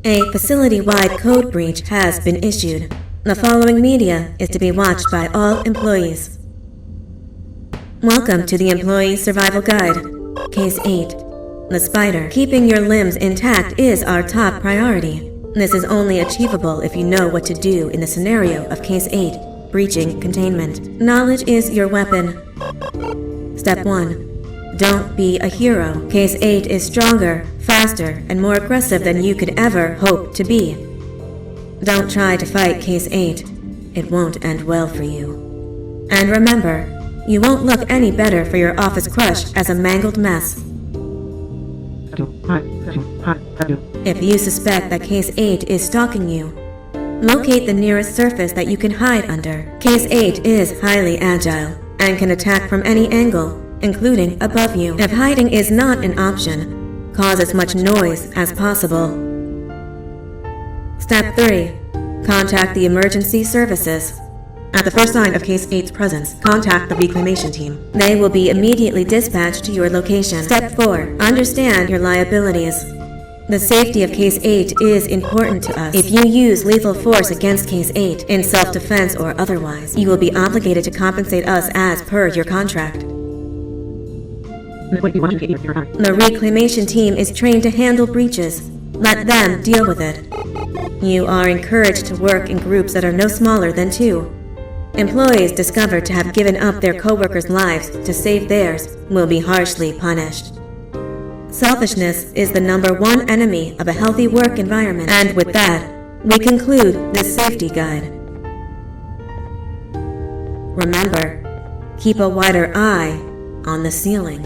A facility-wide code breach has been issued. The following media is to be watched by all employees. Welcome to the Employee Survival Guide. Case 8. The spider. Keeping your limbs intact is our top priority. This is only achievable if you know what to do in the scenario of Case 8, breaching containment. Knowledge is your weapon. Step 1. Don't be a hero. Case 8 is stronger, faster, and more aggressive than you could ever hope to be. Don't try to fight Case 8. It won't end well for you. And remember, you won't look any better for your office crush as a mangled mess. If you suspect that Case 8 is stalking you, locate the nearest surface that you can hide under. Case 8 is highly agile and can attack from any angle, including above you. If hiding is not an option, cause as much noise as possible. Step 3. Contact the emergency services. At the first sign of Case 8's presence, contact the reclamation team. They will be immediately dispatched to your location. Step 4. Understand your liabilities. The safety of Case 8 is important to us. If you use lethal force against Case 8, in self-defense or otherwise, you will be obligated to compensate us as per your contract. The reclamation team is trained to handle breaches. Let them deal with it. You are encouraged to work in groups that are no smaller than 2. Employees discovered to have given up their co-workers' lives to save theirs will be harshly punished. Selfishness is the #1 enemy of a healthy work environment. And with that, we conclude this safety guide. Remember, keep a wider eye on the ceiling.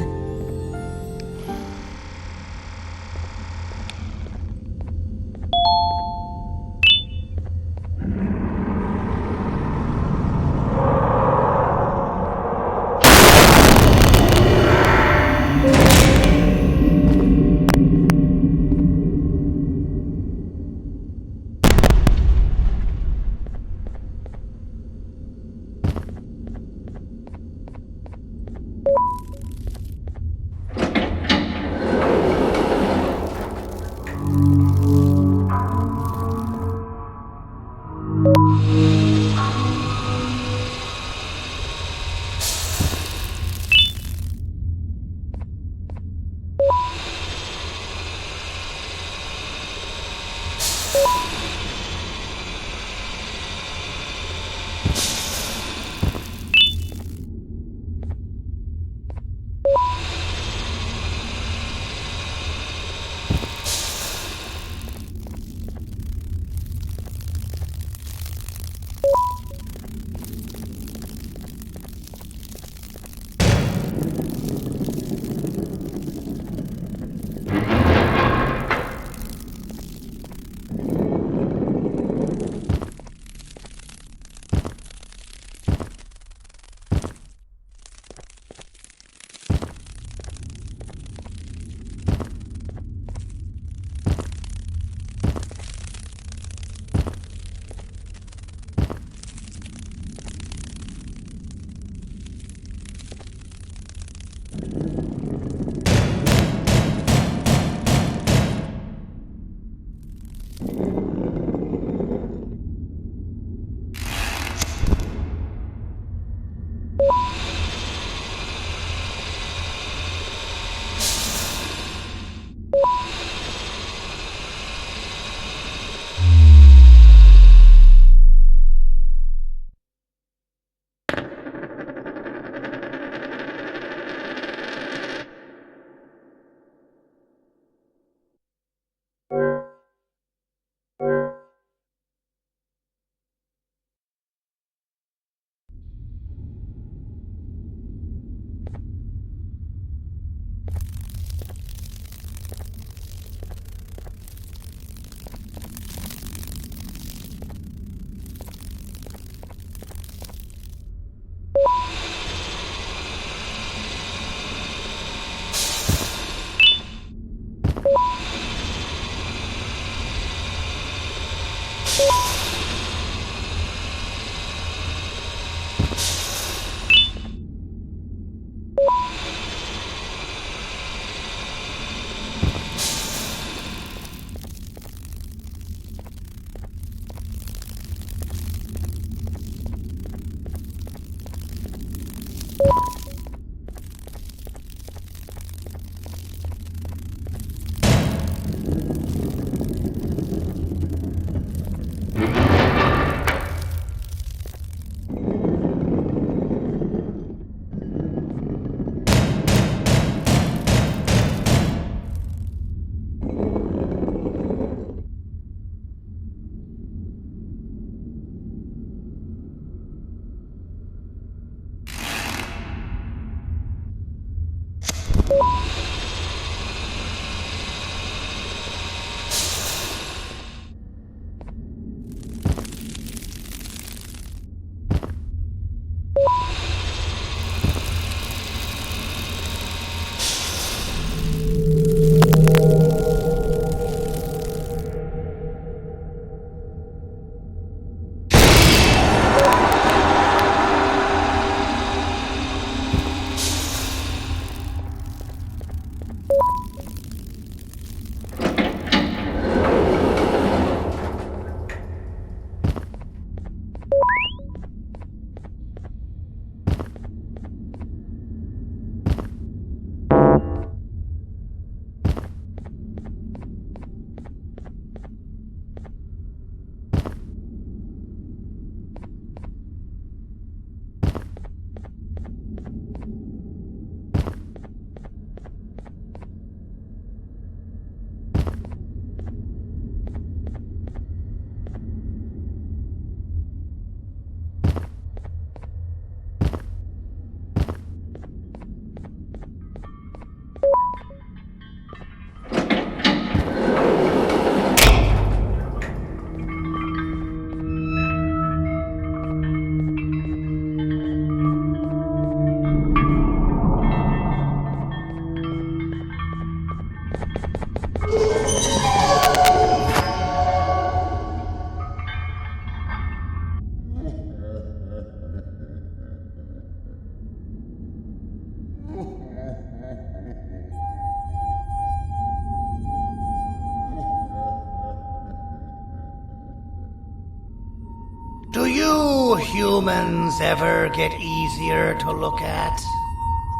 Do you humans ever get easier to look at?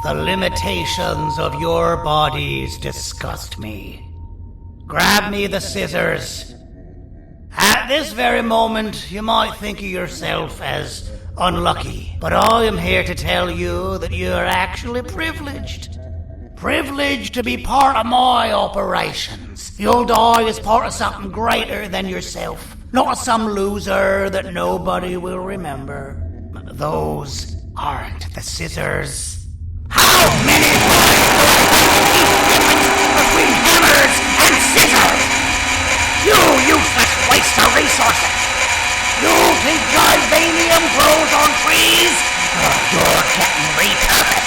The limitations of your bodies disgust me. Grab me the scissors. At this very moment, you might think of yourself as unlucky, but I am here to tell you that you are actually privileged. Privileged to be part of my operations. You'll die as part of something greater than yourself, not as some loser that nobody will remember. Those aren't the scissors. How many between hammers and scissors? You useless waste of resources! You think Gibanium grows on trees? You're getting repurposed!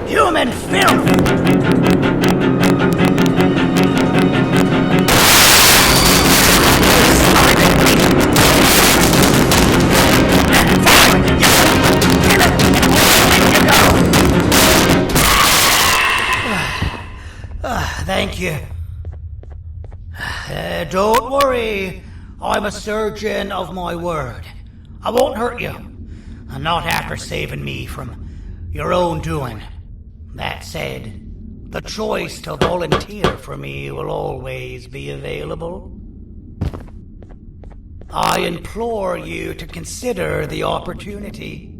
Human filth! Thank you. Don't worry. I'm a surgeon of my word. I won't hurt you. And not after saving me from your own doing. That said, the choice to volunteer for me will always be available. I implore you to consider the opportunity.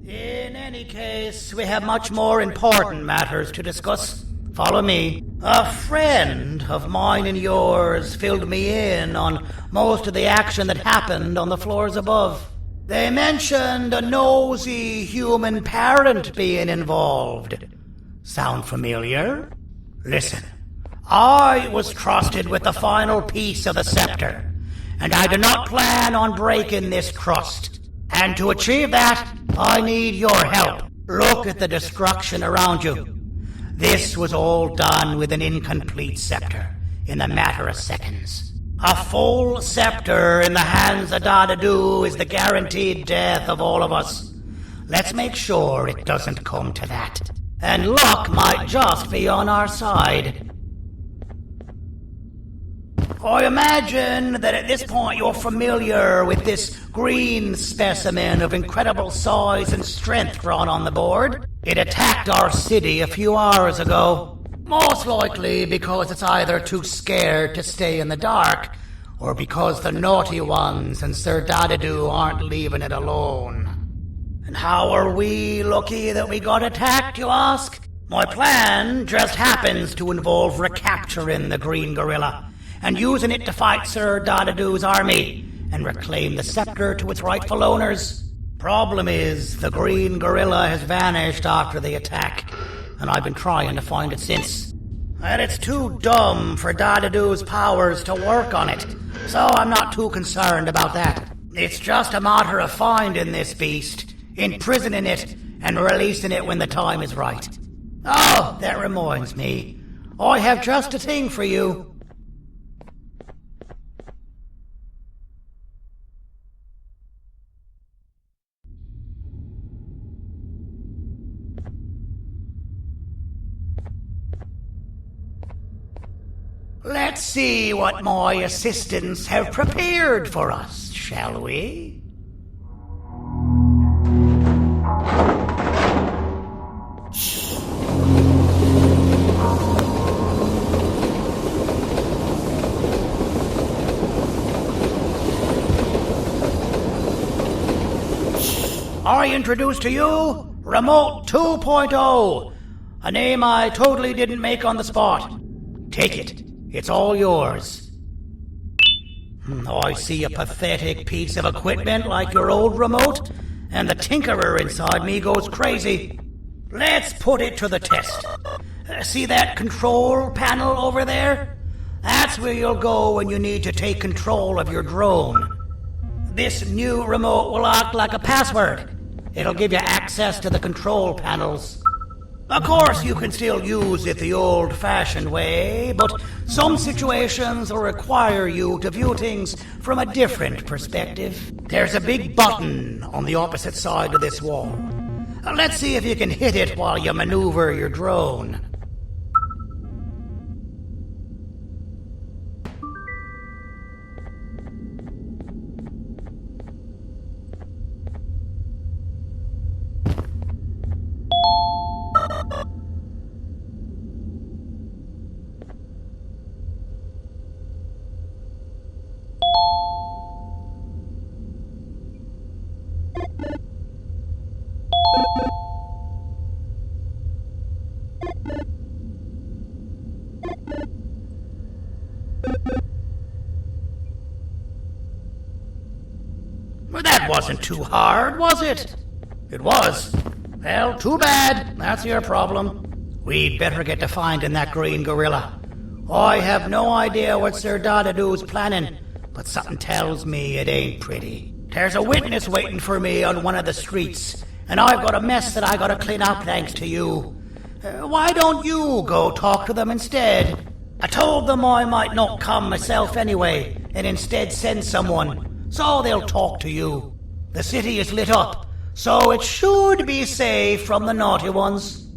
In any case, we have much more important matters to discuss. Follow me. A friend of mine and yours filled me in on most of the action that happened on the floors above. They mentioned a nosy human parent being involved. Sound familiar? Listen, I was trusted with the final piece of the scepter, and I do not plan on breaking this trust. And to achieve that, I need your help. Look at the destruction around you. This was all done with an incomplete scepter, in a matter of seconds. A full scepter in the hands of Dadadu is the guaranteed death of all of us. Let's make sure it doesn't come to that. And luck might just be on our side. I imagine that at this point you're familiar with this green specimen of incredible size and strength drawn on the board. It attacked our city a few hours ago. Most likely because it's either too scared to stay in the dark, or because the naughty ones and Sir Dadadu aren't leaving it alone. And how are we lucky that we got attacked, you ask? My plan just happens to involve recapturing the green gorilla and using it to fight Sir Dadadu's army and reclaim the scepter to its rightful owners. Problem is, the green gorilla has vanished after the attack, and I've been trying to find it since. And it's too dumb for Dadadoo's powers to work on it, so I'm not too concerned about that. It's just a matter of finding this beast, imprisoning it, and releasing it when the time is right. Oh, that reminds me. I have just a thing for you. Let's see what my assistants have prepared for us, shall we? I introduce to you Remote 2.0, a name I totally didn't make on the spot. Take it. It's all yours. I see a pathetic piece of equipment like your old remote, and the tinkerer inside me goes crazy. Let's put it to the test. See that control panel over there? That's where you'll go when you need to take control of your drone. This new remote will act like a password. It'll give you access to the control panels. Of course, you can still use it the old-fashioned way, but some situations will require you to view things from a different perspective. There's a big button on the opposite side of this wall. Let's see if you can hit it while you maneuver your drone. Well, that wasn't too hard, was it? It was. Well, too bad. That's your problem. We'd better get to finding that green gorilla. I have no idea what Sir Dadadoo's planning, but something tells me it ain't pretty. There's a witness waiting for me on one of the streets, and I've got a mess that I gotta clean up thanks to you. Why don't you go talk to them instead? I told them I might not come myself anyway, and instead send someone, so they'll talk to you. The city is lit up, so it should be safe from the naughty ones.